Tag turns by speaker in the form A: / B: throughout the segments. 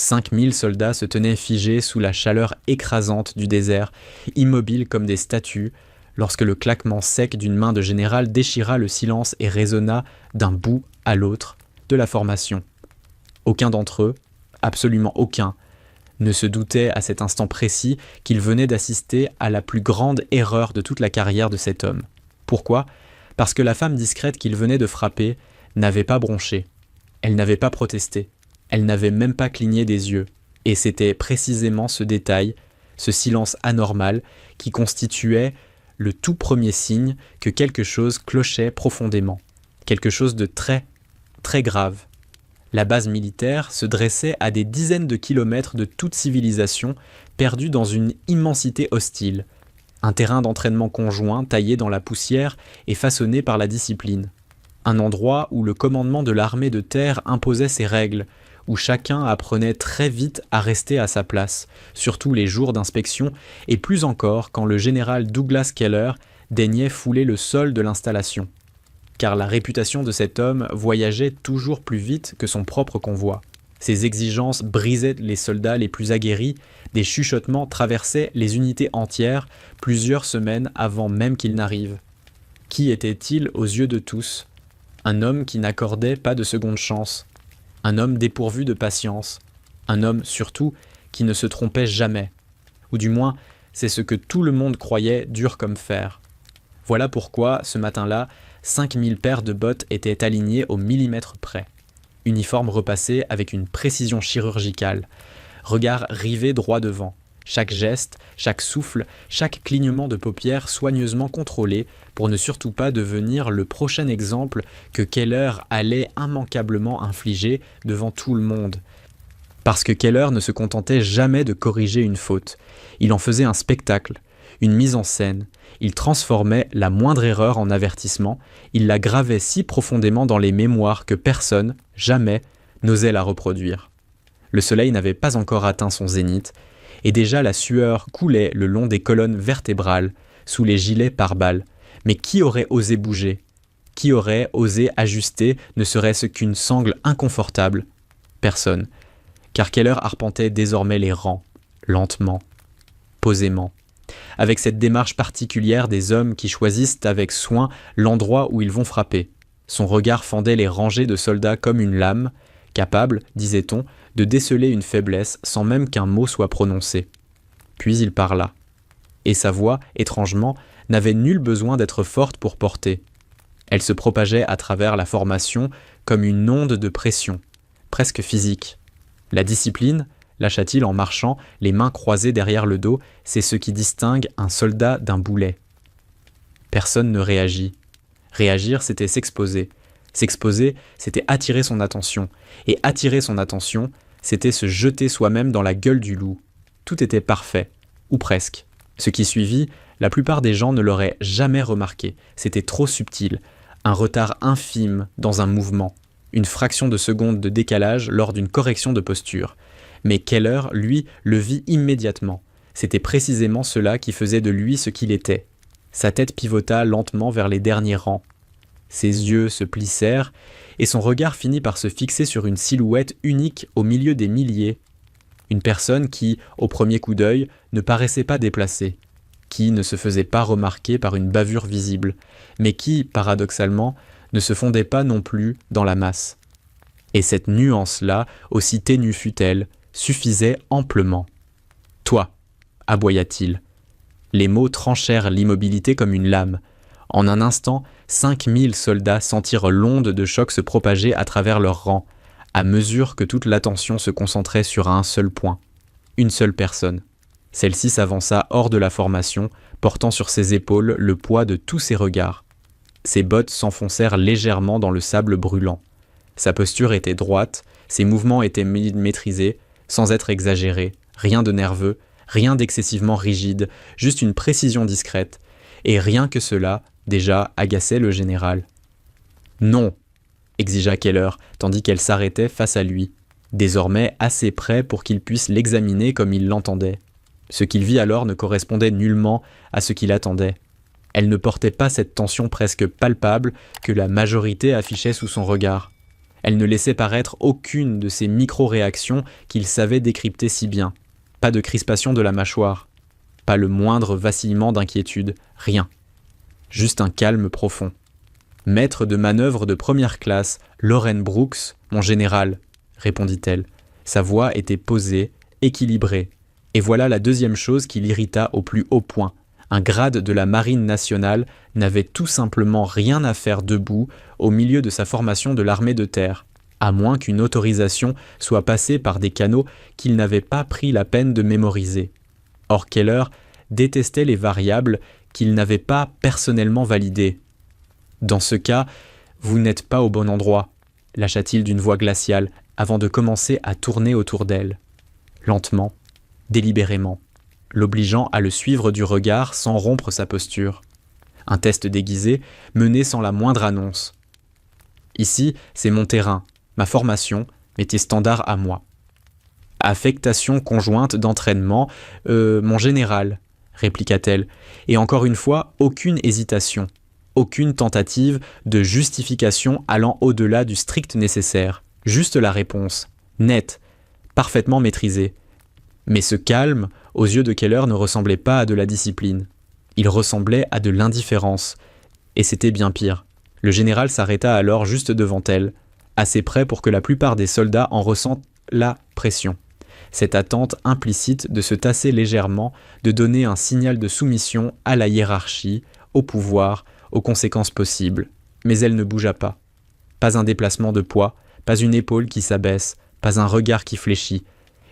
A: 5000 soldats se tenaient figés sous la chaleur écrasante du désert, immobiles comme des statues, lorsque le claquement sec d'une main de général déchira le silence et résonna d'un bout à l'autre de la formation. Aucun d'entre eux, absolument aucun, ne se doutait à cet instant précis qu'il venait d'assister à la plus grande erreur de toute la carrière de cet homme. Pourquoi ? Parce que la femme discrète qu'il venait de frapper n'avait pas bronché. Elle n'avait pas protesté. Elle n'avait même pas cligné des yeux. Et c'était précisément ce détail, ce silence anormal, qui constituait le tout premier signe que quelque chose clochait profondément. Quelque chose de très, très grave. La base militaire se dressait à des dizaines de kilomètres de toute civilisation, perdue dans une immensité hostile. Un terrain d'entraînement conjoint taillé dans la poussière et façonné par la discipline. Un endroit où le commandement de l'armée de terre imposait ses règles, où chacun apprenait très vite à rester à sa place, surtout les jours d'inspection, et plus encore quand le général Douglas Keller daignait fouler le sol de l'installation. Car la réputation de cet homme voyageait toujours plus vite que son propre convoi. Ses exigences brisaient les soldats les plus aguerris, des chuchotements traversaient les unités entières plusieurs semaines avant même qu'il n'arrive. Qui était-il aux yeux de tous ? Un homme qui n'accordait pas de seconde chance, un homme dépourvu de patience, un homme surtout qui ne se trompait jamais. Ou du moins, c'est ce que tout le monde croyait dur comme fer. Voilà pourquoi, ce matin-là, 5000 paires de bottes étaient alignées au millimètre près. Uniforme repassé avec une précision chirurgicale. Regard rivé droit devant. Chaque geste, chaque souffle, chaque clignement de paupières soigneusement contrôlé pour ne surtout pas devenir le prochain exemple que Keller allait immanquablement infliger devant tout le monde. Parce que Keller ne se contentait jamais de corriger une faute. Il en faisait un spectacle, une mise en scène. Il transformait la moindre erreur en avertissement. Il la gravait si profondément dans les mémoires que personne, jamais, n'osait la reproduire. Le soleil n'avait pas encore atteint son zénith, et déjà la sueur coulait le long des colonnes vertébrales, sous les gilets pare-balles. Mais qui aurait osé bouger ? Qui aurait osé ajuster ne serait-ce qu'une sangle inconfortable ? Personne. Car Keller arpentait désormais les rangs, lentement, posément. Avec cette démarche particulière des hommes qui choisissent avec soin l'endroit où ils vont frapper. Son regard fendait les rangées de soldats comme une lame, capable, disait-on, de déceler une faiblesse sans même qu'un mot soit prononcé. Puis il parla. Et sa voix, étrangement, n'avait nul besoin d'être forte pour porter. Elle se propageait à travers la formation comme une onde de pression, presque physique. La discipline, lâcha-t-il en marchant, les mains croisées derrière le dos, c'est ce qui distingue un soldat d'un boulet. Personne ne réagit. Réagir, c'était s'exposer. S'exposer, c'était attirer son attention. Et attirer son attention, c'était se jeter soi-même dans la gueule du loup. Tout était parfait, ou presque. Ce qui suivit, la plupart des gens ne l'auraient jamais remarqué. C'était trop subtil, un retard infime dans un mouvement, une fraction de seconde de décalage lors d'une correction de posture. Mais Keller, lui, le vit immédiatement. C'était précisément cela qui faisait de lui ce qu'il était. Sa tête pivota lentement vers les derniers rangs. Ses yeux se plissèrent, et son regard finit par se fixer sur une silhouette unique au milieu des milliers. Une personne qui, au premier coup d'œil, ne paraissait pas déplacée, qui ne se faisait pas remarquer par une bavure visible, mais qui, paradoxalement, ne se fondait pas non plus dans la masse. Et cette nuance-là, aussi ténue fût-elle, suffisait amplement. « Toi !» aboya-t-il. Les mots tranchèrent l'immobilité comme une lame. En un instant, 5000 soldats sentirent l'onde de choc se propager à travers leurs rangs, à mesure que toute l'attention se concentrait sur un seul point, une seule personne. Celle-ci s'avança hors de la formation, portant sur ses épaules le poids de tous ses regards. Ses bottes s'enfoncèrent légèrement dans le sable brûlant. Sa posture était droite, ses mouvements étaient maîtrisés, sans être exagérés, rien de nerveux, rien d'excessivement rigide, juste une précision discrète, et rien que cela, déjà, agaçait le général. « Non !» exigea Keller, tandis qu'elle s'arrêtait face à lui, désormais assez près pour qu'il puisse l'examiner comme il l'entendait. Ce qu'il vit alors ne correspondait nullement à ce qu'il attendait. Elle ne portait pas cette tension presque palpable que la majorité affichait sous son regard. Elle ne laissait paraître aucune de ces micro-réactions qu'il savait décrypter si bien. Pas de crispation de la mâchoire, pas le moindre vacillement d'inquiétude, rien. Juste un calme profond. Maître de manœuvre de première classe, Lauren Brooks, mon général, répondit-elle. Sa voix était posée, équilibrée. Et voilà la deuxième chose qui l'irrita au plus haut point. Un grade de la Marine nationale n'avait tout simplement rien à faire debout au milieu de sa formation de l'armée de terre, à moins qu'une autorisation soit passée par des canaux qu'il n'avait pas pris la peine de mémoriser. Or Keller détestait les variables qu'il n'avait pas personnellement validées. « Dans ce cas, vous n'êtes pas au bon endroit », lâcha-t-il d'une voix glaciale avant de commencer à tourner autour d'elle. Lentement, délibérément, l'obligeant à le suivre du regard sans rompre sa posture. Un test déguisé mené sans la moindre annonce. « Ici, c'est mon terrain, ma formation, métier standard à moi. » « Affectation conjointe d'entraînement, mon général, » répliqua-t-elle, et encore une fois, aucune hésitation, aucune tentative de justification allant au-delà du strict nécessaire, juste la réponse, nette, parfaitement maîtrisée. Mais ce calme, aux yeux de Keller, ne ressemblait pas à de la discipline. Il ressemblait à de l'indifférence, et c'était bien pire. Le général s'arrêta alors juste devant elle, assez près pour que la plupart des soldats en ressentent la pression. Cette attente implicite de se tasser légèrement, de donner un signal de soumission à la hiérarchie, au pouvoir, aux conséquences possibles. Mais elle ne bougea pas. Pas un déplacement de poids, pas une épaule qui s'abaisse, pas un regard qui fléchit.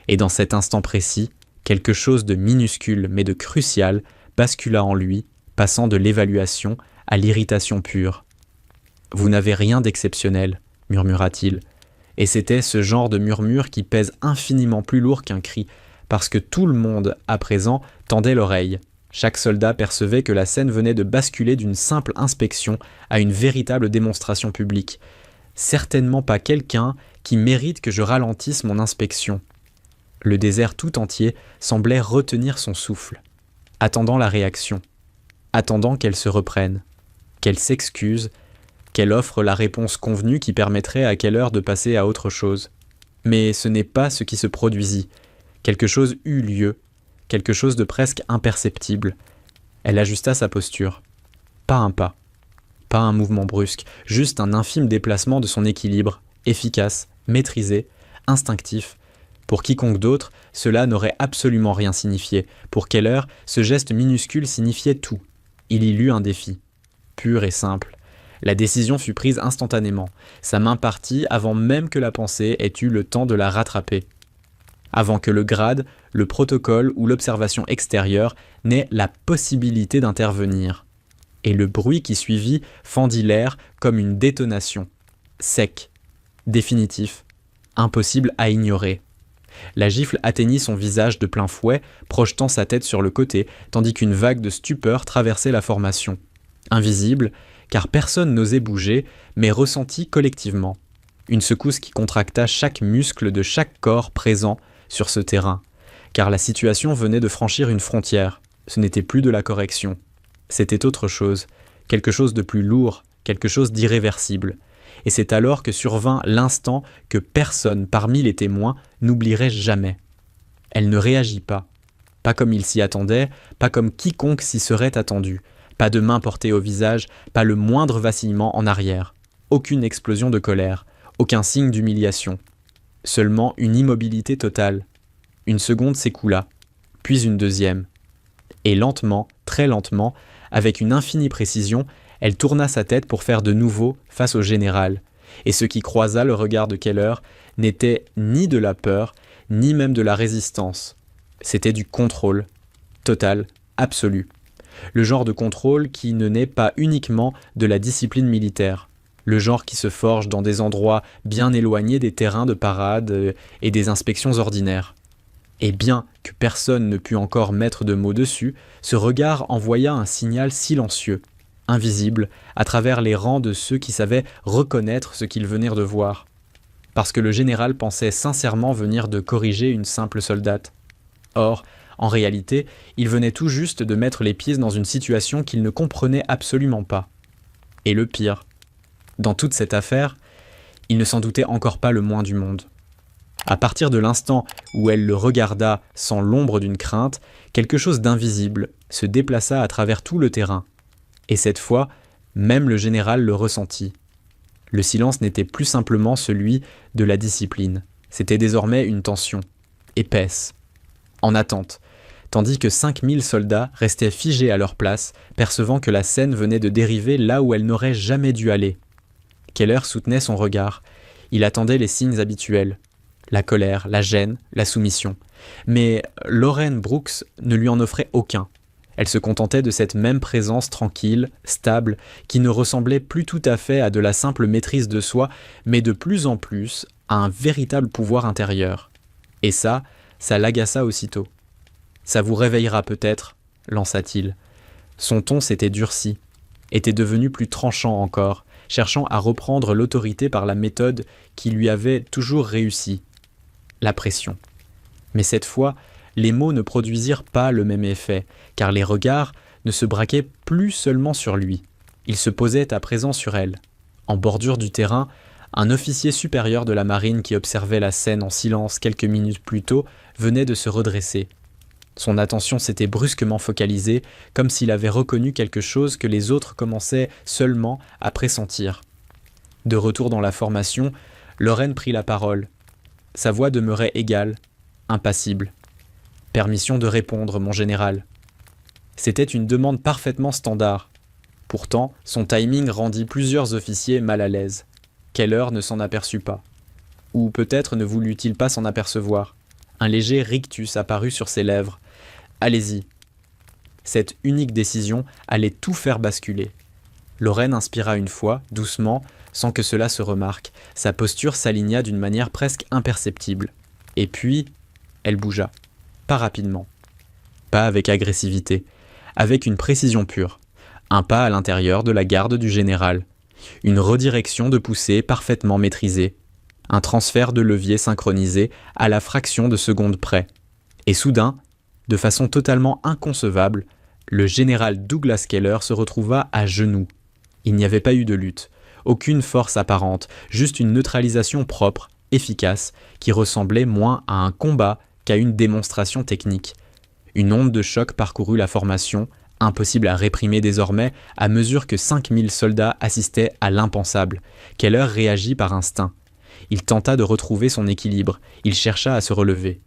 A: Et dans cet instant précis, quelque chose de minuscule mais de crucial bascula en lui, passant de l'évaluation à l'irritation pure. « Vous n'avez rien d'exceptionnel », murmura-t-il. Et c'était ce genre de murmure qui pèse infiniment plus lourd qu'un cri, parce que tout le monde, à présent, tendait l'oreille. Chaque soldat percevait que la scène venait de basculer d'une simple inspection à une véritable démonstration publique. Certainement pas quelqu'un qui mérite que je ralentisse mon inspection. Le désert tout entier semblait retenir son souffle, attendant la réaction, attendant qu'elle se reprenne, qu'elle s'excuse, qu'elle offre la réponse convenue qui permettrait à Keller de passer à autre chose. Mais ce n'est pas ce qui se produisit. Quelque chose eut lieu, quelque chose de presque imperceptible. Elle ajusta sa posture. Pas un pas, pas un mouvement brusque, juste un infime déplacement de son équilibre, efficace, maîtrisé, instinctif. Pour quiconque d'autre, cela n'aurait absolument rien signifié. Pour Keller, ce geste minuscule signifiait tout. Il y lut un défi, pur et simple. La décision fut prise instantanément. Sa main partit avant même que la pensée ait eu le temps de la rattraper. Avant que le grade, le protocole ou l'observation extérieure n'aient la possibilité d'intervenir. Et le bruit qui suivit fendit l'air comme une détonation. Sec, définitif, impossible à ignorer. La gifle atteignit son visage de plein fouet, projetant sa tête sur le côté, tandis qu'une vague de stupeur traversait la formation. Invisible, car personne n'osait bouger, mais ressentie collectivement. Une secousse qui contracta chaque muscle de chaque corps présent sur ce terrain, car la situation venait de franchir une frontière. Ce n'était plus de la correction. C'était autre chose, quelque chose de plus lourd, quelque chose d'irréversible. Et c'est alors que survint l'instant que personne parmi les témoins n'oublierait jamais. Elle ne réagit pas. Pas comme il s'y attendait, pas comme quiconque s'y serait attendu. Pas de main portée au visage, pas le moindre vacillement en arrière. Aucune explosion de colère, aucun signe d'humiliation. Seulement une immobilité totale. Une seconde s'écoula, puis une deuxième. Et lentement, très lentement, avec une infinie précision, elle tourna sa tête pour faire de nouveau face au général. Et ce qui croisa le regard de Keller n'était ni de la peur, ni même de la résistance. C'était du contrôle, total, absolu. Le genre de contrôle qui ne naît pas uniquement de la discipline militaire. Le genre qui se forge dans des endroits bien éloignés des terrains de parade et des inspections ordinaires. Et bien que personne ne put encore mettre de mots dessus, ce regard envoya un signal silencieux, invisible, à travers les rangs de ceux qui savaient reconnaître ce qu'ils venaient de voir. Parce que le général pensait sincèrement venir de corriger une simple soldate. Or, en réalité, il venait tout juste de mettre les pieds dans une situation qu'il ne comprenait absolument pas. Et le pire, dans toute cette affaire, Il ne s'en doutait encore pas le moins du monde. À partir de l'instant où elle le regarda sans l'ombre d'une crainte, quelque chose d'invisible se déplaça à travers tout le terrain. Et cette fois, même le général le ressentit. Le silence n'était plus simplement celui de la discipline. C'était désormais une tension, épaisse, en attente, tandis que 5000 soldats restaient figés à leur place, percevant que la scène venait de dériver là où elle n'aurait jamais dû aller. Keller soutenait son regard. Il attendait les signes habituels. La colère, la gêne, la soumission. Mais Lauren Brooks ne lui en offrait aucun. Elle se contentait de cette même présence tranquille, stable, qui ne ressemblait plus tout à fait à de la simple maîtrise de soi, mais de plus en plus à un véritable pouvoir intérieur. Et ça l'agaça aussitôt. « Ça vous réveillera peut-être », lança-t-il. Son ton s'était durci, était devenu plus tranchant encore, cherchant à reprendre l'autorité par la méthode qui lui avait toujours réussi. La pression. Mais cette fois, les mots ne produisirent pas le même effet, car les regards ne se braquaient plus seulement sur lui. Ils se posaient à présent sur elle. En bordure du terrain, un officier supérieur de la marine qui observait la scène en silence quelques minutes plus tôt venait de se redresser. Son attention s'était brusquement focalisée, comme s'il avait reconnu quelque chose que les autres commençaient seulement à pressentir. De retour dans la formation, Lauren prit la parole. Sa voix demeurait égale, impassible. « Permission de répondre, mon général. » C'était une demande parfaitement standard. Pourtant, son timing rendit plusieurs officiers mal à l'aise. Keller ne s'en aperçut pas. Ou peut-être ne voulut-il pas s'en apercevoir. Un léger rictus apparut sur ses lèvres. « Allez-y. » Cette unique décision allait tout faire basculer. Lauren inspira une fois, doucement, sans que cela se remarque. Sa posture s'aligna d'une manière presque imperceptible. Et puis, elle bougea. Pas rapidement. Pas avec agressivité. Avec une précision pure. Un pas à l'intérieur de la garde du général. Une redirection de poussée parfaitement maîtrisée. Un transfert de levier synchronisé à la fraction de seconde près. Et soudain, de façon totalement inconcevable, le général Douglas Keller se retrouva à genoux. Il n'y avait pas eu de lutte, aucune force apparente, juste une neutralisation propre, efficace, qui ressemblait moins à un combat qu'à une démonstration technique. Une onde de choc parcourut la formation, impossible à réprimer désormais à mesure que 5000 soldats assistaient à l'impensable. Keller réagit par instinct. Il tenta de retrouver son équilibre, il chercha à se relever.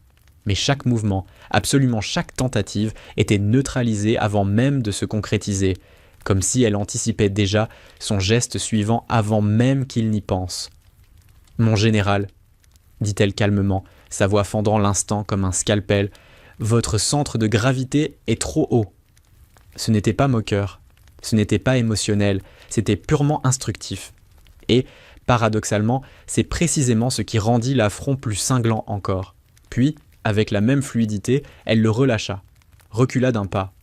A: Mais chaque mouvement, absolument chaque tentative, était neutralisée avant même de se concrétiser, comme si elle anticipait déjà son geste suivant avant même qu'il n'y pense. « Mon général », dit-elle calmement, sa voix fendant l'instant comme un scalpel, « votre centre de gravité est trop haut. » Ce n'était pas moqueur, ce n'était pas émotionnel, c'était purement instructif. Et, paradoxalement, c'est précisément ce qui rendit l'affront plus cinglant encore. Puis, avec la même fluidité, elle le relâcha, recula d'un pas,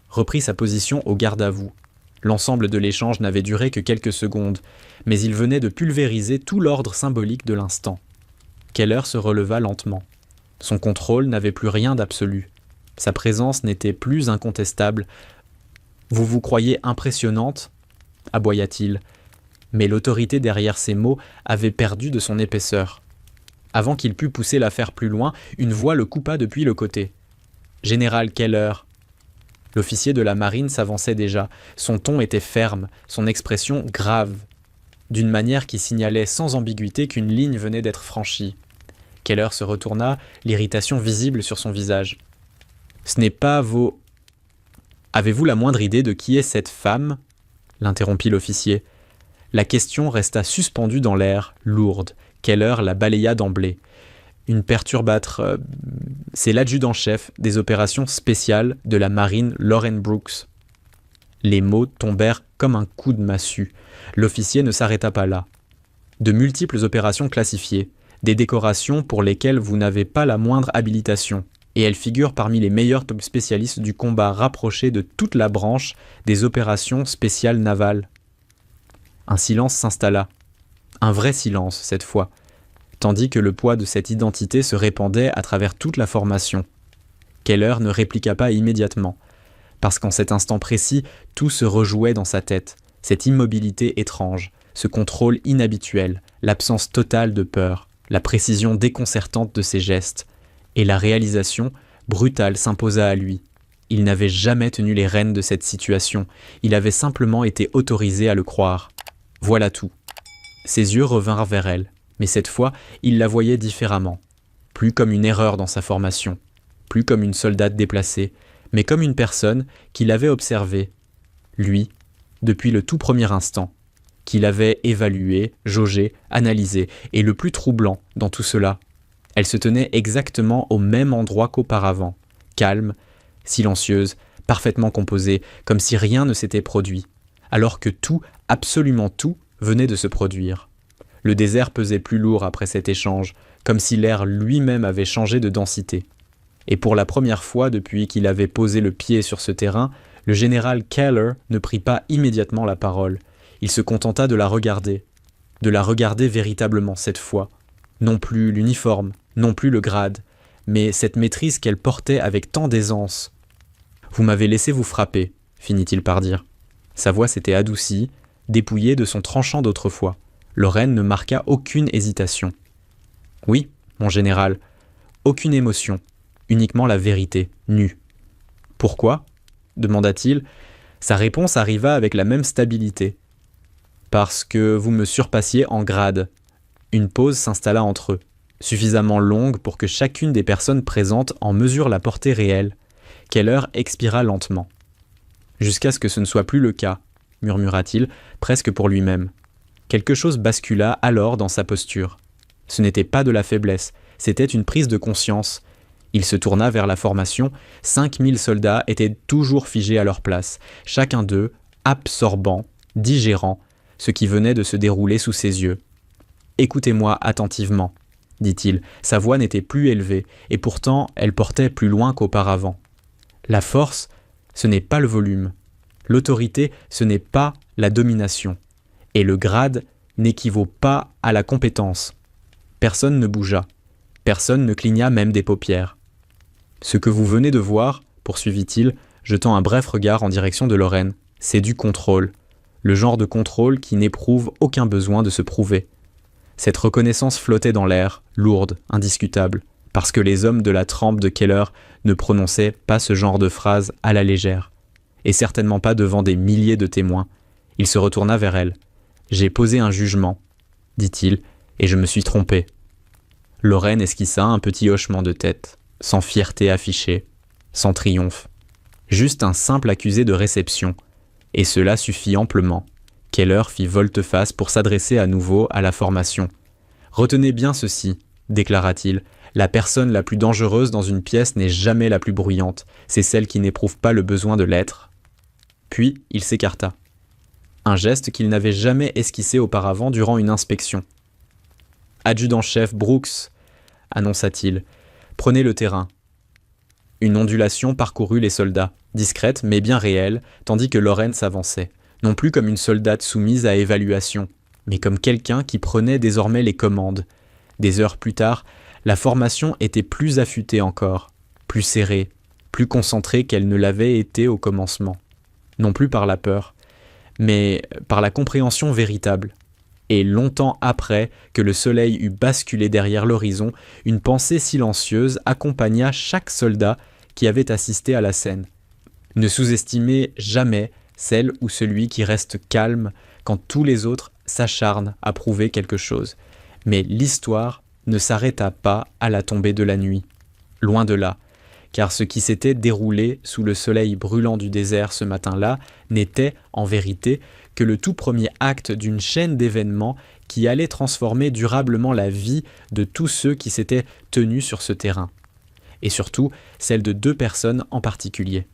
A: reprit sa position au garde-à-vous. L'ensemble de l'échange n'avait duré que quelques secondes, mais il venait de pulvériser tout l'ordre symbolique de l'instant. Keller se releva lentement. Son contrôle n'avait plus rien d'absolu. Sa présence n'était plus incontestable. « Vous vous croyez impressionnante ?» aboya-t-il. Mais l'autorité derrière ces mots avait perdu de son épaisseur. Avant qu'il pût pousser l'affaire plus loin, une voix le coupa depuis le côté. « Général Keller !» L'officier de la marine s'avançait déjà. Son ton était ferme, son expression grave, d'une manière qui signalait sans ambiguïté qu'une ligne venait d'être franchie. Keller se retourna, l'irritation visible sur son visage. « Ce n'est pas vos... »« Avez-vous la moindre idée de qui est cette femme ?» l'interrompit l'officier. La question resta suspendue dans l'air, lourde. Keller la balaya d'emblée. Une perturbatrice... C'est l'adjudant-chef des opérations spéciales de la marine Lauren Brooks. Les mots tombèrent comme un coup de massue. L'officier ne s'arrêta pas là. De multiples opérations classifiées, des décorations pour lesquelles vous n'avez pas la moindre habilitation, et elles figurent parmi les meilleurs spécialistes du combat rapproché de toute la branche des opérations spéciales navales. Un silence s'installa. Un vrai silence, cette fois, tandis que le poids de cette identité se répandait à travers toute la formation. Keller ne répliqua pas immédiatement, parce qu'en cet instant précis, tout se rejouait dans sa tête, cette immobilité étrange, ce contrôle inhabituel, l'absence totale de peur, la précision déconcertante de ses gestes, et la réalisation brutale s'imposa à lui. Il n'avait jamais tenu les rênes de cette situation, il avait simplement été autorisé à le croire. Voilà tout. Ses yeux revinrent vers elle, mais cette fois, il la voyait différemment. Plus comme une erreur dans sa formation, plus comme une soldate déplacée, mais comme une personne qu'il avait observée, lui, depuis le tout premier instant, qu'il avait évalué, jaugé, analysé, et le plus troublant dans tout cela, elle se tenait exactement au même endroit qu'auparavant, calme, silencieuse, parfaitement composée, comme si rien ne s'était produit, alors que tout, absolument tout, venait de se produire. Le désert pesait plus lourd après cet échange, comme si l'air lui-même avait changé de densité. Et pour la première fois depuis qu'il avait posé le pied sur ce terrain, le général Keller ne prit pas immédiatement la parole. Il se contenta de la regarder véritablement cette fois. Non plus l'uniforme, non plus le grade, mais cette maîtrise qu'elle portait avec tant d'aisance. « Vous m'avez laissé vous frapper », finit-il par dire. Sa voix s'était adoucie, dépouillée de son tranchant d'autrefois. Lorraine ne marqua aucune hésitation. « Oui, mon général, aucune émotion, uniquement la vérité, nue. »« Pourquoi ?» demanda-t-il. Sa réponse arriva avec la même stabilité. « Parce que vous me surpassiez en grade. » Une pause s'installa entre eux, suffisamment longue pour que chacune des personnes présentes en mesure la portée réelle. Keller expira lentement. « Jusqu'à ce que ce ne soit plus le cas, » murmura-t-il, presque pour lui-même. Quelque chose bascula alors dans sa posture. Ce n'était pas de la faiblesse, c'était une prise de conscience. Il se tourna vers la formation. 5000 soldats étaient toujours figés à leur place, chacun d'eux absorbant, digérant ce qui venait de se dérouler sous ses yeux. « Écoutez-moi attentivement, » dit-il. Sa voix n'était plus élevée, et pourtant elle portait plus loin qu'auparavant. La force, ce n'est pas le volume. L'autorité, ce n'est pas la domination. Et le grade n'équivaut pas à la compétence. Personne ne bougea. Personne ne cligna même des paupières. « Ce que vous venez de voir, poursuivit-il, jetant un bref regard en direction de Lorraine, c'est du contrôle. Le genre de contrôle qui n'éprouve aucun besoin de se prouver. Cette reconnaissance flottait dans l'air, lourde, indiscutable, parce que les hommes de la trempe de Keller ne prononçaient pas ce genre de phrase à la légère, et certainement pas devant des milliers de témoins. Il se retourna vers elle. « J'ai posé un jugement, » dit-il, « et je me suis trompé. » Lorraine esquissa un petit hochement de tête, sans fierté affichée, sans triomphe. Juste un simple accusé de réception, et cela suffit amplement. Keller fit volte-face pour s'adresser à nouveau à la formation. « Retenez bien ceci, » déclara-t-il, « la personne la plus dangereuse dans une pièce n'est jamais la plus bruyante, c'est celle qui n'éprouve pas le besoin de l'être. » Puis il s'écarta. Un geste qu'il n'avait jamais esquissé auparavant durant une inspection. « Adjudant-chef Brooks, » annonça-t-il, « prenez le terrain. » Une ondulation parcourut les soldats, discrète mais bien réelle, tandis que Lorraine s'avançait, non plus comme une soldate soumise à évaluation, mais comme quelqu'un qui prenait désormais les commandes. Des heures plus tard, la formation était plus affûtée encore, plus serrée, plus concentrée qu'elle ne l'avait été au commencement. Non plus par la peur, mais par la compréhension véritable. Et longtemps après que le soleil eut basculé derrière l'horizon, une pensée silencieuse accompagna chaque soldat qui avait assisté à la scène. Ne sous-estimez jamais celle ou celui qui reste calme quand tous les autres s'acharnent à prouver quelque chose. Mais l'histoire ne s'arrêta pas à la tombée de la nuit. Loin de là, car ce qui s'était déroulé sous le soleil brûlant du désert ce matin-là n'était, en vérité, que le tout premier acte d'une chaîne d'événements qui allait transformer durablement la vie de tous ceux qui s'étaient tenus sur ce terrain, et surtout celle de 2 personnes en particulier.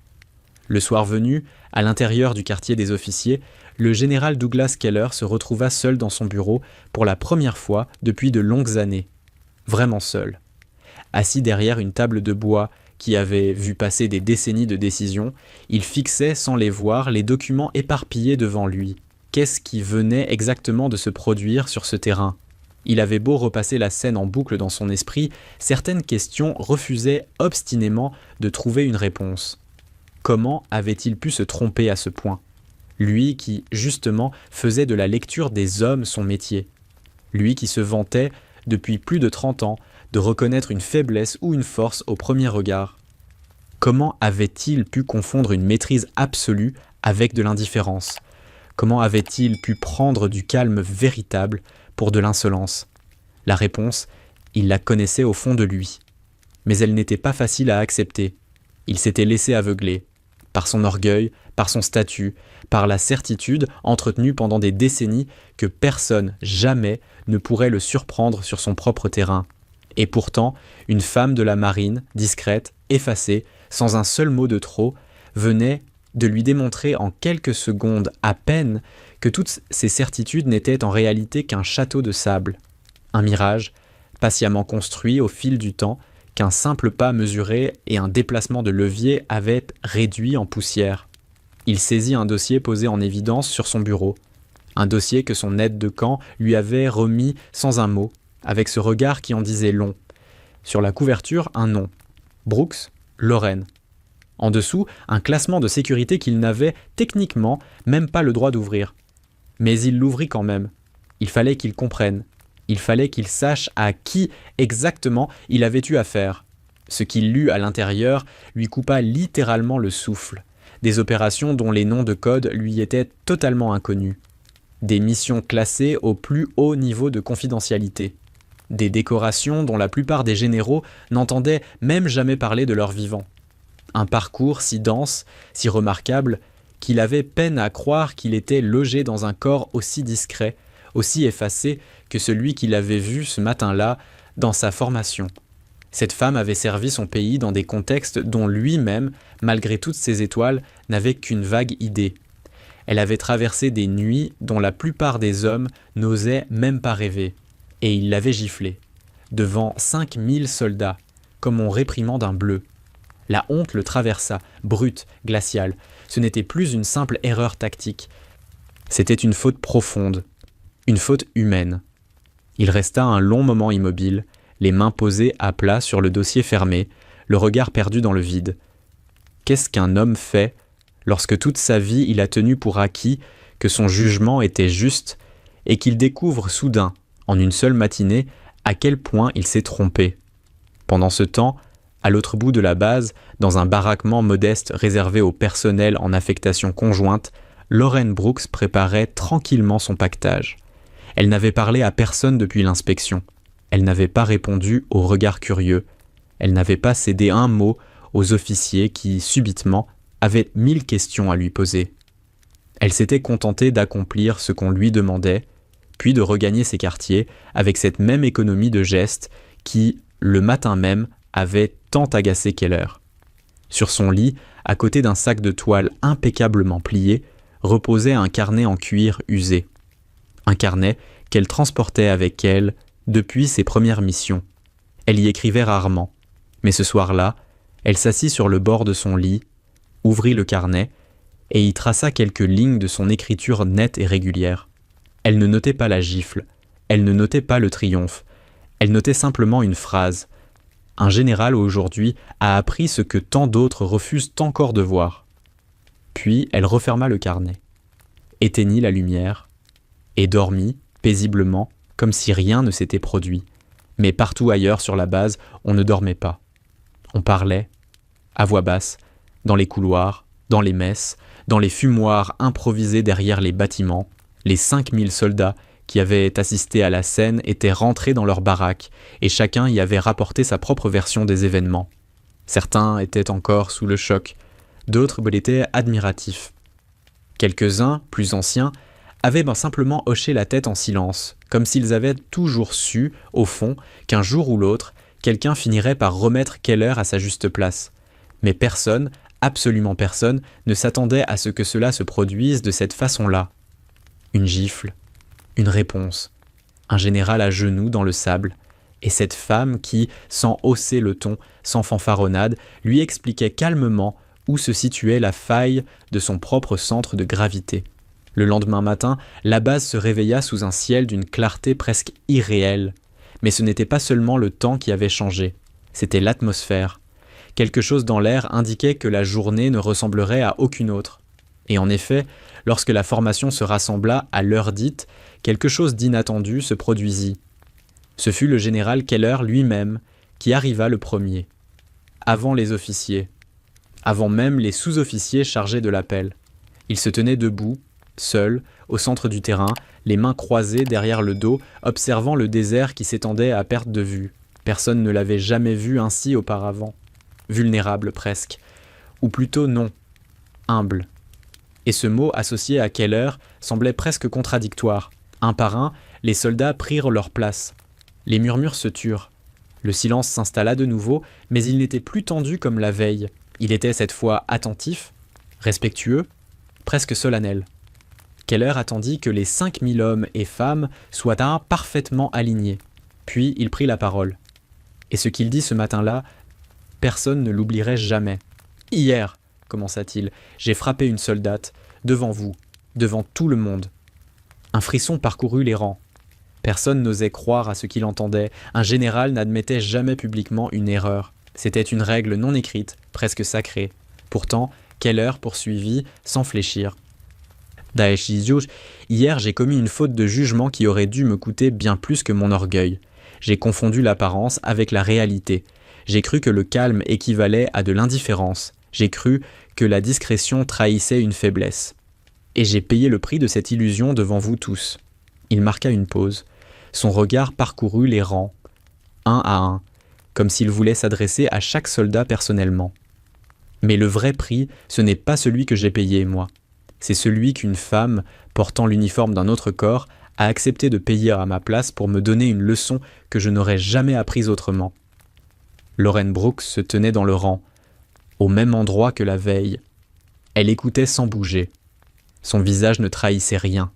A: Le soir venu, à l'intérieur du quartier des officiers, le général Douglas Keller se retrouva seul dans son bureau pour la première fois depuis de longues années. Vraiment seul. Assis derrière une table de bois qui avait vu passer des décennies de décisions, il fixait sans les voir les documents éparpillés devant lui. Qu'est-ce qui venait exactement de se produire sur ce terrain ? Il avait beau repasser la scène en boucle dans son esprit, certaines questions refusaient obstinément de trouver une réponse. Comment avait-il pu se tromper à ce point ? Lui qui, justement, faisait de la lecture des hommes son métier. Lui qui se vantait, depuis plus de 30 ans, de reconnaître une faiblesse ou une force au premier regard. Comment avait-il pu confondre une maîtrise absolue avec de l'indifférence ? Comment avait-il pu prendre du calme véritable pour de l'insolence ? La réponse, il la connaissait au fond de lui. Mais elle n'était pas facile à accepter. Il s'était laissé aveugler. Par son orgueil, par son statut, par la certitude, entretenue pendant des décennies, que personne, jamais, ne pourrait le surprendre sur son propre terrain. Et pourtant, une femme de la marine, discrète, effacée, sans un seul mot de trop, venait de lui démontrer en quelques secondes à peine que toutes ces certitudes n'étaient en réalité qu'un château de sable, un mirage, patiemment construit au fil du temps, qu'un simple pas mesuré et un déplacement de levier avaient réduit en poussière. Il saisit un dossier posé en évidence sur son bureau, un dossier que son aide de camp lui avait remis sans un mot, avec ce regard qui en disait long. Sur la couverture, un nom. Brooks, Lorraine. En dessous, un classement de sécurité qu'il n'avait techniquement même pas le droit d'ouvrir. Mais il l'ouvrit quand même. Il fallait qu'il comprenne. Il fallait qu'il sache à qui exactement il avait eu affaire. Ce qu'il lut à l'intérieur lui coupa littéralement le souffle. Des opérations dont les noms de code lui étaient totalement inconnus. Des missions classées au plus haut niveau de confidentialité. Des décorations dont la plupart des généraux n'entendaient même jamais parler de leur vivant. Un parcours si dense, si remarquable, qu'il avait peine à croire qu'il était logé dans un corps aussi discret, aussi effacé que celui qu'il avait vu ce matin-là dans sa formation. Cette femme avait servi son pays dans des contextes dont lui-même, malgré toutes ses étoiles, n'avait qu'une vague idée. Elle avait traversé des nuits dont la plupart des hommes n'osaient même pas rêver. Et il l'avait giflée, devant 5000 soldats, comme on réprimande un bleu. La honte le traversa, brute, glaciale. Ce n'était plus une simple erreur tactique. C'était une faute profonde, une faute humaine. Il resta un long moment immobile, les mains posées à plat sur le dossier fermé, le regard perdu dans le vide. Qu'est-ce qu'un homme fait lorsque toute sa vie il a tenu pour acquis que son jugement était juste et qu'il découvre soudain, en une seule matinée, à quel point il s'est trompé. Pendant ce temps, à l'autre bout de la base, dans un baraquement modeste réservé au personnel en affectation conjointe, Lorraine Brooks préparait tranquillement son pactage. Elle n'avait parlé à personne depuis l'inspection. Elle n'avait pas répondu aux regards curieux. Elle n'avait pas cédé un mot aux officiers qui, subitement, avaient 1000 questions à lui poser. Elle s'était contentée d'accomplir ce qu'on lui demandait, puis de regagner ses quartiers avec cette même économie de gestes qui, le matin même, avait tant agacé Keller. Sur son lit, à côté d'un sac de toile impeccablement plié, reposait un carnet en cuir usé. Un carnet qu'elle transportait avec elle depuis ses premières missions. Elle y écrivait rarement, mais ce soir-là, elle s'assit sur le bord de son lit, ouvrit le carnet et y traça quelques lignes de son écriture nette et régulière. Elle ne notait pas la gifle, elle ne notait pas le triomphe, elle notait simplement une phrase. Un général aujourd'hui a appris ce que tant d'autres refusent encore de voir. Puis elle referma le carnet, éteignit la lumière et dormit paisiblement comme si rien ne s'était produit. Mais partout ailleurs sur la base, on ne dormait pas. On parlait, à voix basse, dans les couloirs, dans les messes, dans les fumoirs improvisés derrière les bâtiments. Les 5000 soldats qui avaient assisté à la scène étaient rentrés dans leur baraque et chacun y avait rapporté sa propre version des événements. Certains étaient encore sous le choc, d'autres l'étaient admiratifs. Quelques-uns, plus anciens, avaient simplement hoché la tête en silence, comme s'ils avaient toujours su, au fond, qu'un jour ou l'autre, quelqu'un finirait par remettre Keller à sa juste place. Mais personne, absolument personne, ne s'attendait à ce que cela se produise de cette façon-là. Une gifle, une réponse, un général à genoux dans le sable, et cette femme qui, sans hausser le ton, sans fanfaronnade, lui expliquait calmement où se situait la faille de son propre centre de gravité. Le lendemain matin, la base se réveilla sous un ciel d'une clarté presque irréelle. Mais ce n'était pas seulement le temps qui avait changé, c'était l'atmosphère. Quelque chose dans l'air indiquait que la journée ne ressemblerait à aucune autre. Et en effet, Lorsque la formation se rassembla à l'heure dite, quelque chose d'inattendu se produisit. Ce fut le général Keller lui-même qui arriva le premier, avant les officiers, avant même les sous-officiers chargés de l'appel. Il se tenait debout, seul, au centre du terrain, les mains croisées derrière le dos, observant le désert qui s'étendait à perte de vue. Personne ne l'avait jamais vu ainsi auparavant. Vulnérable presque. Ou plutôt non, humble. Et ce mot associé à Keller semblait presque contradictoire. Un par un, les soldats prirent leur place. Les murmures se turent. Le silence s'installa de nouveau, mais il n'était plus tendu comme la veille. Il était cette fois attentif, respectueux, presque solennel. Keller attendit que les 5000 hommes et femmes soient parfaitement alignés. Puis il prit la parole. Et ce qu'il dit ce matin-là, personne ne l'oublierait jamais. « Hier, commença-t-il, j'ai frappé une soldate, devant vous, devant tout le monde. » Un frisson parcourut les rangs. Personne n'osait croire à ce qu'il entendait. Un général n'admettait jamais publiquement une erreur. C'était une règle non écrite, presque sacrée. Pourtant, Keller poursuivit sans fléchir. « Daeshizuj, hier j'ai commis une faute de jugement qui aurait dû me coûter bien plus que mon orgueil. J'ai confondu l'apparence avec la réalité. J'ai cru que le calme équivalait à de l'indifférence. J'ai cru que la discrétion trahissait une faiblesse. Et j'ai payé le prix de cette illusion devant vous tous. » Il marqua une pause. Son regard parcourut les rangs, un à un, comme s'il voulait s'adresser à chaque soldat personnellement. « Mais le vrai prix, ce n'est pas celui que j'ai payé, moi. C'est celui qu'une femme, portant l'uniforme d'un autre corps, a accepté de payer à ma place pour me donner une leçon que je n'aurais jamais apprise autrement. » Lauren Brooks se tenait dans le rang, au même endroit que la veille. Elle écoutait sans bouger. Son visage ne trahissait rien.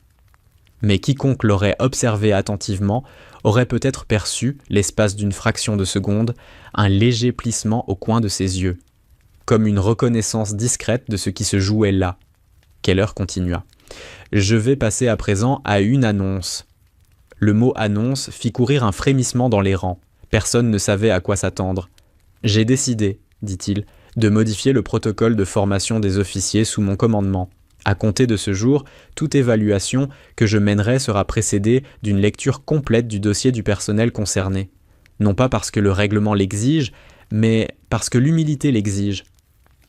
A: Mais quiconque l'aurait observé attentivement aurait peut-être perçu, l'espace d'une fraction de seconde, un léger plissement au coin de ses yeux, comme une reconnaissance discrète de ce qui se jouait là. Keller continua. « Je vais passer à présent à une annonce. » Le mot « annonce » fit courir un frémissement dans les rangs. Personne ne savait à quoi s'attendre. « J'ai décidé, dit-il, de modifier le protocole de formation des officiers sous mon commandement. À compter de ce jour, toute évaluation que je mènerai sera précédée d'une lecture complète du dossier du personnel concerné. Non pas parce que le règlement l'exige, mais parce que l'humilité l'exige. »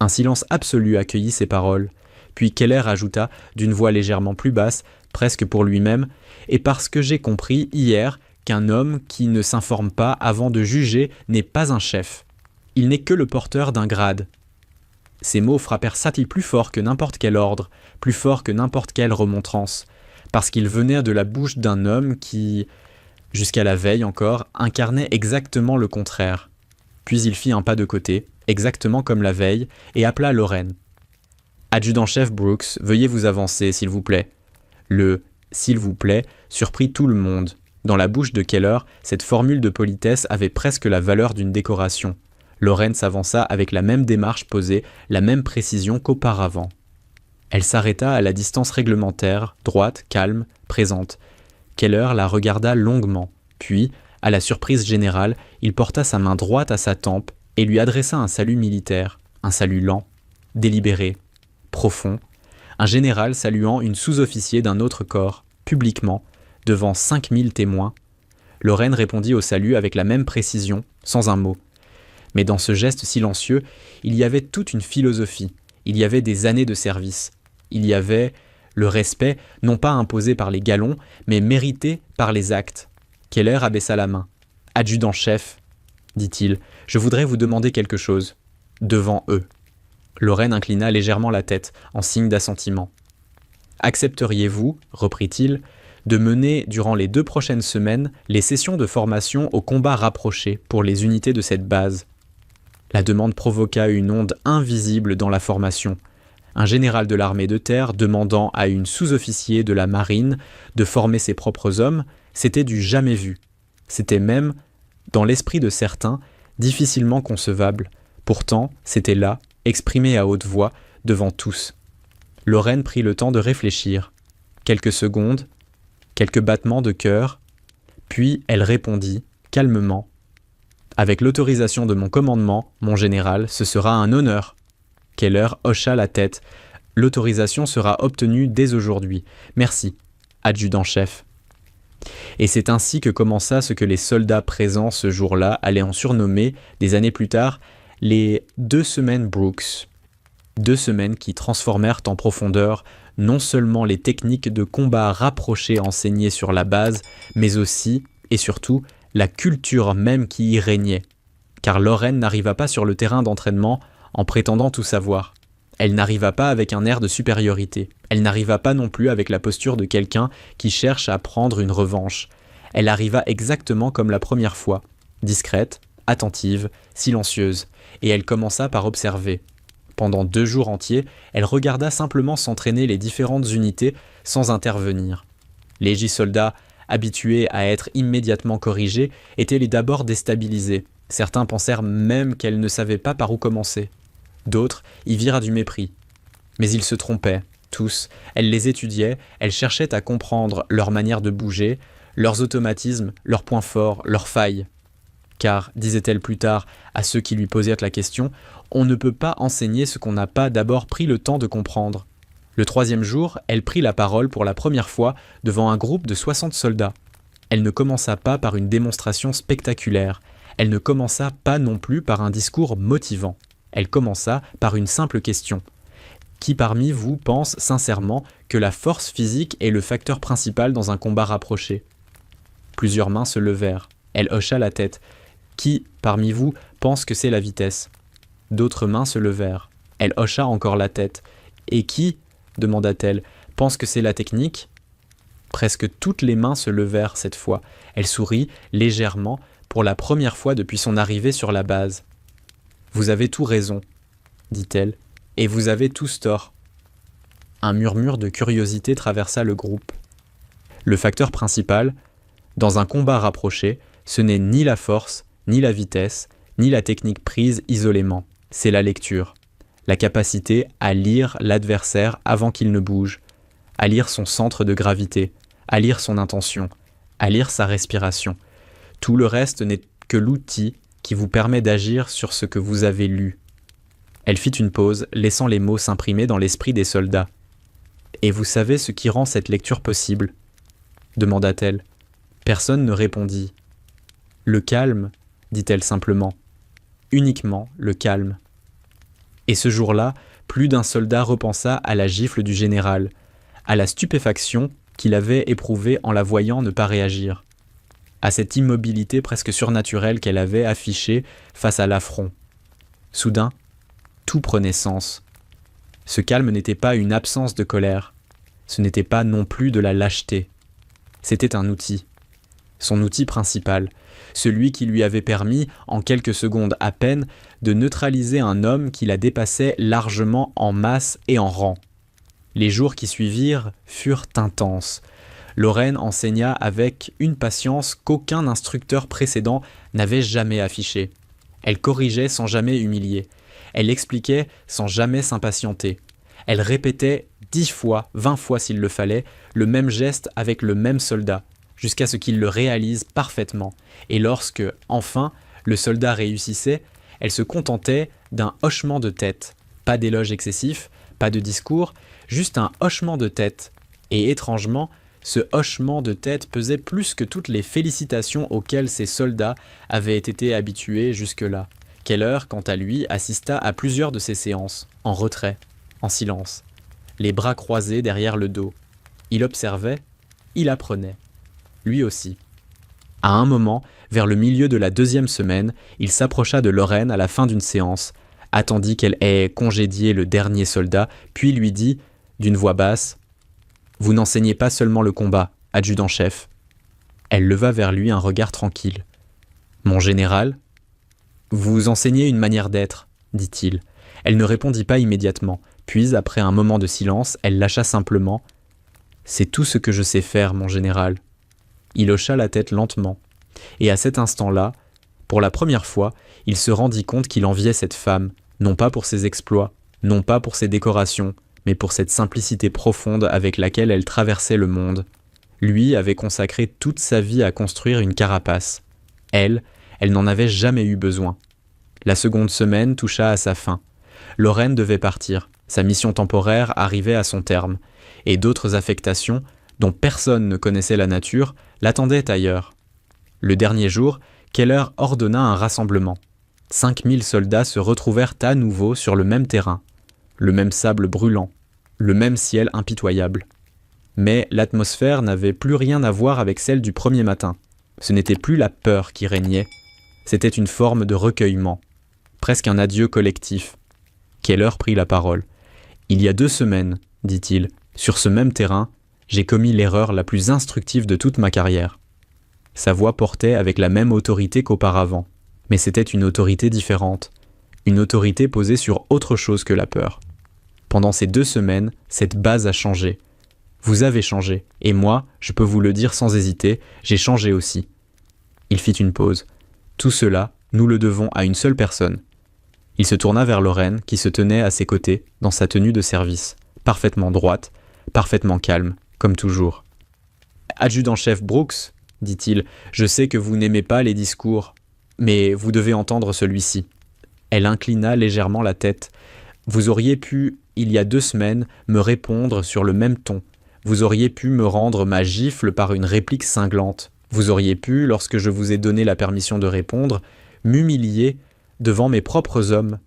A: Un silence absolu accueillit ces paroles. Puis Keller ajouta, d'une voix légèrement plus basse, presque pour lui-même, « Et parce que j'ai compris hier qu'un homme qui ne s'informe pas avant de juger n'est pas un chef. Il n'est que le porteur d'un grade. » Ces mots frappèrent Satie plus fort que n'importe quel ordre, plus fort que n'importe quelle remontrance, parce qu'ils venaient de la bouche d'un homme qui, jusqu'à la veille encore, incarnait exactement le contraire. Puis il fit un pas de côté, exactement comme la veille, et appela Lauren. « Adjudant-chef Brooks, veuillez vous avancer, s'il vous plaît. » Le « s'il vous plaît » surprit tout le monde. Dans la bouche de Keller, cette formule de politesse avait presque la valeur d'une décoration. Lauren s'avança avec la même démarche posée, la même précision qu'auparavant. Elle s'arrêta à la distance réglementaire, droite, calme, présente. Keller la regarda longuement, puis, à la surprise générale, il porta sa main droite à sa tempe et lui adressa un salut militaire, un salut lent, délibéré, profond, un général saluant une sous-officier d'un autre corps, publiquement, devant 5000 témoins. Lauren répondit au salut avec la même précision, sans un mot. Mais dans ce geste silencieux, il y avait toute une philosophie, il y avait des années de service, il y avait le respect, non pas imposé par les galons, mais mérité par les actes. Keller abaissa la main. « Adjudant-chef, dit-il, je voudrais vous demander quelque chose. » Devant eux. Lauren inclina légèrement la tête, en signe d'assentiment. « Accepteriez-vous, reprit-il, de mener durant les 2 prochaines semaines les sessions de formation au combat rapproché pour les unités de cette base ?» La demande provoqua une onde invisible dans la formation. Un général de l'armée de terre demandant à une sous-officier de la marine de former ses propres hommes, c'était du jamais vu. C'était même, dans l'esprit de certains, difficilement concevable. Pourtant, c'était là, exprimé à haute voix, devant tous. Lauren prit le temps de réfléchir. Quelques secondes, quelques battements de cœur, puis elle répondit, calmement, « Avec l'autorisation de mon commandement, mon général, ce sera un honneur. » Keller hocha la tête. L'autorisation sera obtenue dès aujourd'hui. Merci, adjudant-chef. » Et c'est ainsi que commença ce que les soldats présents ce jour-là allaient en surnommer, des années plus tard, les 2 semaines Brooks. 2 semaines qui transformèrent en profondeur non seulement les techniques de combat rapprochées enseignées sur la base, mais aussi, et surtout, la culture même qui y régnait. Car Lorraine n'arriva pas sur le terrain d'entraînement en prétendant tout savoir. Elle n'arriva pas avec un air de supériorité. Elle n'arriva pas non plus avec la posture de quelqu'un qui cherche à prendre une revanche. Elle arriva exactement comme la première fois, discrète, attentive, silencieuse, et elle commença par observer. Pendant 2 jours entiers, elle regarda simplement s'entraîner les différentes unités sans intervenir. Les J-soldats, habitués à être immédiatement corrigés, étaient d'abord déstabilisés. Certains pensèrent même qu'elle ne savait pas par où commencer. D'autres y virent du mépris. Mais ils se trompaient, tous. Elle les étudiait, elle cherchait à comprendre leur manière de bouger, leurs automatismes, leurs points forts, leurs failles. Car, disait-elle plus tard à ceux qui lui posèrent la question, on ne peut pas enseigner ce qu'on n'a pas d'abord pris le temps de comprendre. Le 3e jour, elle prit la parole pour la première fois devant un groupe de 60 soldats. Elle ne commença pas par une démonstration spectaculaire. Elle ne commença pas non plus par un discours motivant. Elle commença par une simple question. Qui parmi vous pense sincèrement que la force physique est le facteur principal dans un combat rapproché ? Plusieurs mains se levèrent. Elle hocha la tête. Qui parmi vous pense que c'est la vitesse ? D'autres mains se levèrent. Elle hocha encore la tête. Et qui, demanda-t-elle, pense que c'est la technique ? Presque toutes les mains se levèrent cette fois. Elle sourit légèrement pour la première fois depuis son arrivée sur la base. « Vous avez tout raison, » dit-elle, « et vous avez tous tort. » Un murmure de curiosité traversa le groupe. Le facteur principal, dans un combat rapproché, ce n'est ni la force, ni la vitesse, ni la technique prise isolément. C'est la lecture, la capacité à lire l'adversaire avant qu'il ne bouge, à lire son centre de gravité, à lire son intention, à lire sa respiration. Tout le reste n'est que l'outil qui vous permet d'agir sur ce que vous avez lu. Elle fit une pause, laissant les mots s'imprimer dans l'esprit des soldats. « Et vous savez ce qui rend cette lecture possible ?» demanda-t-elle. Personne ne répondit. « Le calme, dit-elle simplement. Uniquement le calme. » Et ce jour-là, plus d'un soldat repensa à la gifle du général, à la stupéfaction qu'il avait éprouvée en la voyant ne pas réagir, à cette immobilité presque surnaturelle qu'elle avait affichée face à l'affront. Soudain, tout prenait sens. Ce calme n'était pas une absence de colère, ce n'était pas non plus de la lâcheté. C'était un outil, son outil principal, celui qui lui avait permis, en quelques secondes à peine, de neutraliser un homme qui la dépassait largement en masse et en rang. Les jours qui suivirent furent intenses. Lorraine enseigna avec une patience qu'aucun instructeur précédent n'avait jamais affichée. Elle corrigeait sans jamais humilier. Elle expliquait sans jamais s'impatienter. Elle répétait 10 fois, 20 fois s'il le fallait, le même geste avec le même soldat, jusqu'à ce qu'il le réalise parfaitement. Et lorsque, enfin, le soldat réussissait, elle se contentait d'un hochement de tête. Pas d'éloge excessif, pas de discours, juste un hochement de tête. Et étrangement, ce hochement de tête pesait plus que toutes les félicitations auxquelles ses soldats avaient été habitués jusque-là. Keller, quant à lui, assista à plusieurs de ces séances, en retrait, en silence, les bras croisés derrière le dos. Il observait, il apprenait. Lui aussi. À un moment, vers le milieu de la 2e semaine, il s'approcha de Lorraine à la fin d'une séance, attendit qu'elle ait congédié le dernier soldat, puis lui dit, d'une voix basse, « Vous n'enseignez pas seulement le combat, adjudant-chef. » Elle leva vers lui un regard tranquille. « Mon général ?»« Vous enseignez une manière d'être, » dit-il. Elle ne répondit pas immédiatement, puis, après un moment de silence, elle lâcha simplement, « C'est tout ce que je sais faire, mon général. » Il hocha la tête lentement. Et à cet instant-là, pour la première fois, il se rendit compte qu'il enviait cette femme, non pas pour ses exploits, non pas pour ses décorations, mais pour cette simplicité profonde avec laquelle elle traversait le monde. Lui avait consacré toute sa vie à construire une carapace. Elle n'en avait jamais eu besoin. La seconde semaine toucha à sa fin. Lorraine devait partir. Sa mission temporaire arrivait à son terme, et d'autres affectations, dont personne ne connaissait la nature, l'attendaient ailleurs. Le dernier jour, Keller ordonna un rassemblement. 5000 soldats se retrouvèrent à nouveau sur le même terrain, le même sable brûlant, le même ciel impitoyable. Mais l'atmosphère n'avait plus rien à voir avec celle du premier matin. Ce n'était plus la peur qui régnait, c'était une forme de recueillement, presque un adieu collectif. Keller prit la parole. « Il y a 2 semaines, dit-il, sur ce même terrain, j'ai commis l'erreur la plus instructive de toute ma carrière. » Sa voix portait avec la même autorité qu'auparavant, mais c'était une autorité différente, une autorité posée sur autre chose que la peur. Pendant ces 2 semaines, cette base a changé. Vous avez changé, et moi, je peux vous le dire sans hésiter, j'ai changé aussi. Il fit une pause. Tout cela, nous le devons à une seule personne. Il se tourna vers Lorraine, qui se tenait à ses côtés, dans sa tenue de service, parfaitement droite, parfaitement calme, comme toujours. « Adjudant-chef Brooks, dit-il, je sais que vous n'aimez pas les discours, mais vous devez entendre celui-ci. » Elle inclina légèrement la tête. « Vous auriez pu, il y a 2 semaines, me répondre sur le même ton. Vous auriez pu me rendre ma gifle par une réplique cinglante. Vous auriez pu, lorsque je vous ai donné la permission de répondre, m'humilier devant mes propres hommes.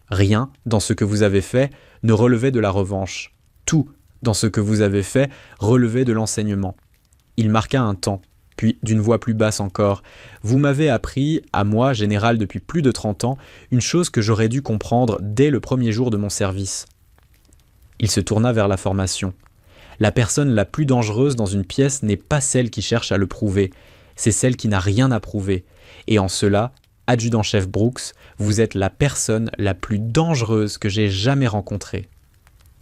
A: Rien, dans ce que vous avez fait, ne relevait de la revanche. Tout, dans ce que vous avez fait, relevait de l'enseignement. » Il marqua un temps, puis d'une voix plus basse encore, « Vous m'avez appris, à moi, général depuis plus de 30 ans, une chose que j'aurais dû comprendre dès le premier jour de mon service. » Il se tourna vers la formation. La personne la plus dangereuse dans une pièce n'est pas celle qui cherche à le prouver, c'est celle qui n'a rien à prouver. Et en cela, adjudant-chef Brooks, vous êtes la personne la plus dangereuse que j'ai jamais rencontrée.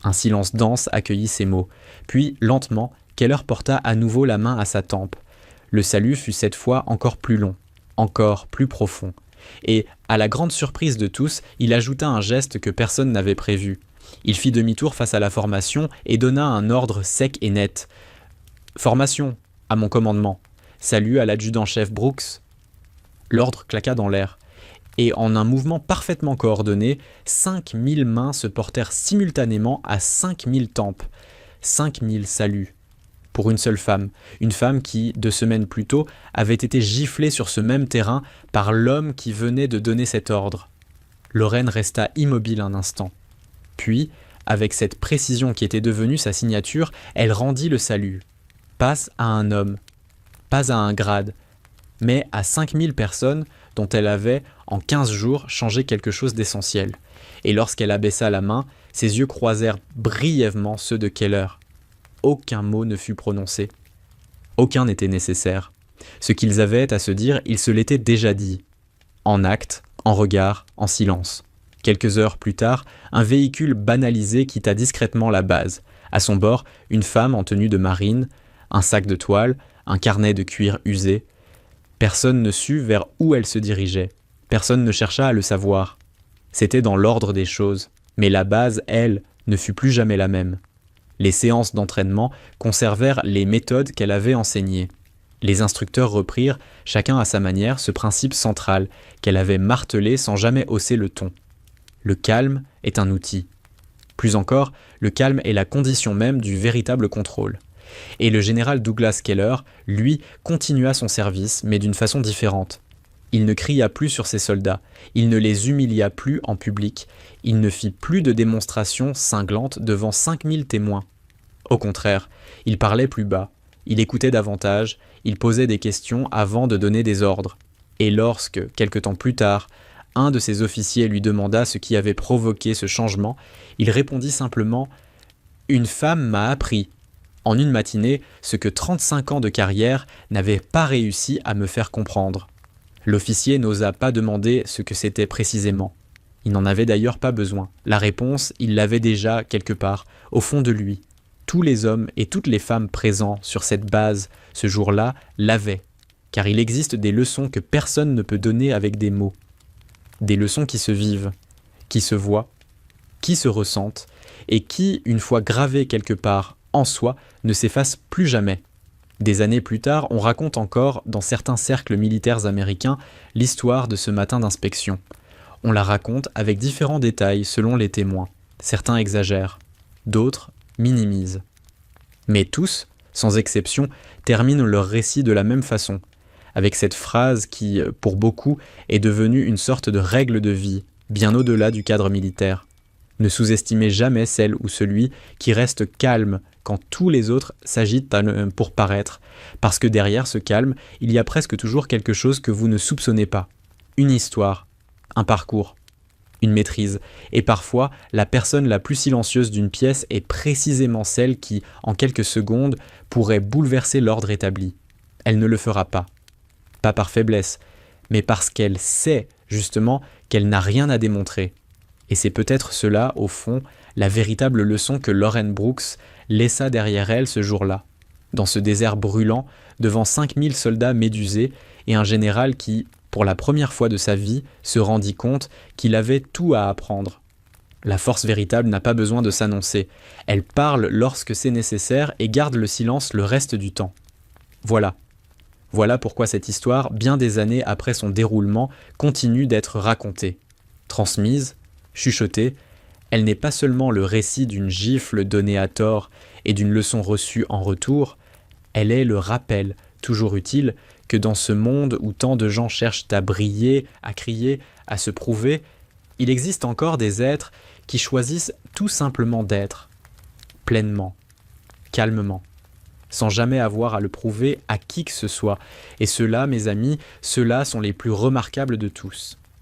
A: Un silence dense accueillit ces mots. Puis, lentement, Keller porta à nouveau la main à sa tempe. Le salut fut cette fois encore plus long, encore plus profond. Et, à la grande surprise de tous, il ajouta un geste que personne n'avait prévu. Il fit demi-tour face à la formation et donna un ordre sec et net. « Formation, à mon commandement. Salut à l'adjudant-chef Brooks. » L'ordre claqua dans l'air. Et en un mouvement parfaitement coordonné, 5000 mains se portèrent simultanément à 5000 tempes. 5000 saluts. Pour une seule femme. Une femme qui, 2 semaines plus tôt, avait été giflée sur ce même terrain par l'homme qui venait de donner cet ordre. Lorraine resta immobile un instant. Puis, avec cette précision qui était devenue sa signature, elle rendit le salut. Pas à un homme, pas à un grade, mais à 5000 personnes dont elle avait, en 15 jours, changé quelque chose d'essentiel. Et lorsqu'elle abaissa la main, ses yeux croisèrent brièvement ceux de Keller. Aucun mot ne fut prononcé. Aucun n'était nécessaire. Ce qu'ils avaient à se dire, ils se l'étaient déjà dit. En actes, en regard, en silence. Quelques heures plus tard, un véhicule banalisé quitta discrètement la base. À son bord, une femme en tenue de marine, un sac de toile, un carnet de cuir usé. Personne ne sut vers où elle se dirigeait. Personne ne chercha à le savoir. C'était dans l'ordre des choses. Mais la base, elle, ne fut plus jamais la même. Les séances d'entraînement conservèrent les méthodes qu'elle avait enseignées. Les instructeurs reprirent, chacun à sa manière, ce principe central qu'elle avait martelé sans jamais hausser le ton. Le calme est un outil. Plus encore, le calme est la condition même du véritable contrôle. Et le général Douglas Keller, lui, continua son service, mais d'une façon différente. Il ne cria plus sur ses soldats, il ne les humilia plus en public, il ne fit plus de démonstrations cinglantes devant 5000 témoins. Au contraire, il parlait plus bas, il écoutait davantage, il posait des questions avant de donner des ordres. Et lorsque, quelque temps plus tard, un de ses officiers lui demanda ce qui avait provoqué ce changement, il répondit simplement « Une femme m'a appris, en une matinée, ce que 35 ans de carrière n'avaient pas réussi à me faire comprendre. » L'officier n'osa pas demander ce que c'était précisément. Il n'en avait d'ailleurs pas besoin. La réponse, il l'avait déjà quelque part, au fond de lui. Tous les hommes et toutes les femmes présents sur cette base, ce jour-là, l'avaient. Car il existe des leçons que personne ne peut donner avec des mots. Des leçons qui se vivent, qui se voient, qui se ressentent, et qui, une fois gravées quelque part en soi, ne s'effacent plus jamais. Des années plus tard, on raconte encore, dans certains cercles militaires américains, l'histoire de ce matin d'inspection. On la raconte avec différents détails selon les témoins. Certains exagèrent, d'autres minimisent. Mais tous, sans exception, terminent leur récit de la même façon, avec cette phrase qui, pour beaucoup, est devenue une sorte de règle de vie, bien au-delà du cadre militaire. Ne sous-estimez jamais celle ou celui qui reste calme quand tous les autres s'agitent pour paraître, parce que derrière ce calme, il y a presque toujours quelque chose que vous ne soupçonnez pas. Une histoire, un parcours, une maîtrise, et parfois la personne la plus silencieuse d'une pièce est précisément celle qui, en quelques secondes, pourrait bouleverser l'ordre établi. Elle ne le fera pas. Pas par faiblesse, mais parce qu'elle sait, justement, qu'elle n'a rien à démontrer. Et c'est peut-être cela, au fond, la véritable leçon que Lauren Brooks laissa derrière elle ce jour-là, dans ce désert brûlant, devant 5000 soldats médusés et un général qui, pour la première fois de sa vie, se rendit compte qu'il avait tout à apprendre. La force véritable n'a pas besoin de s'annoncer. Elle parle lorsque c'est nécessaire et garde le silence le reste du temps. Voilà. Voilà pourquoi cette histoire, bien des années après son déroulement, continue d'être racontée. Transmise, chuchotée, elle n'est pas seulement le récit d'une gifle donnée à tort et d'une leçon reçue en retour, elle est le rappel, toujours utile, que dans ce monde où tant de gens cherchent à briller, à crier, à se prouver, il existe encore des êtres qui choisissent tout simplement d'être, pleinement, calmement, sans jamais avoir à le prouver à qui que ce soit. Et ceux-là, mes amis, ceux-là sont les plus remarquables de tous.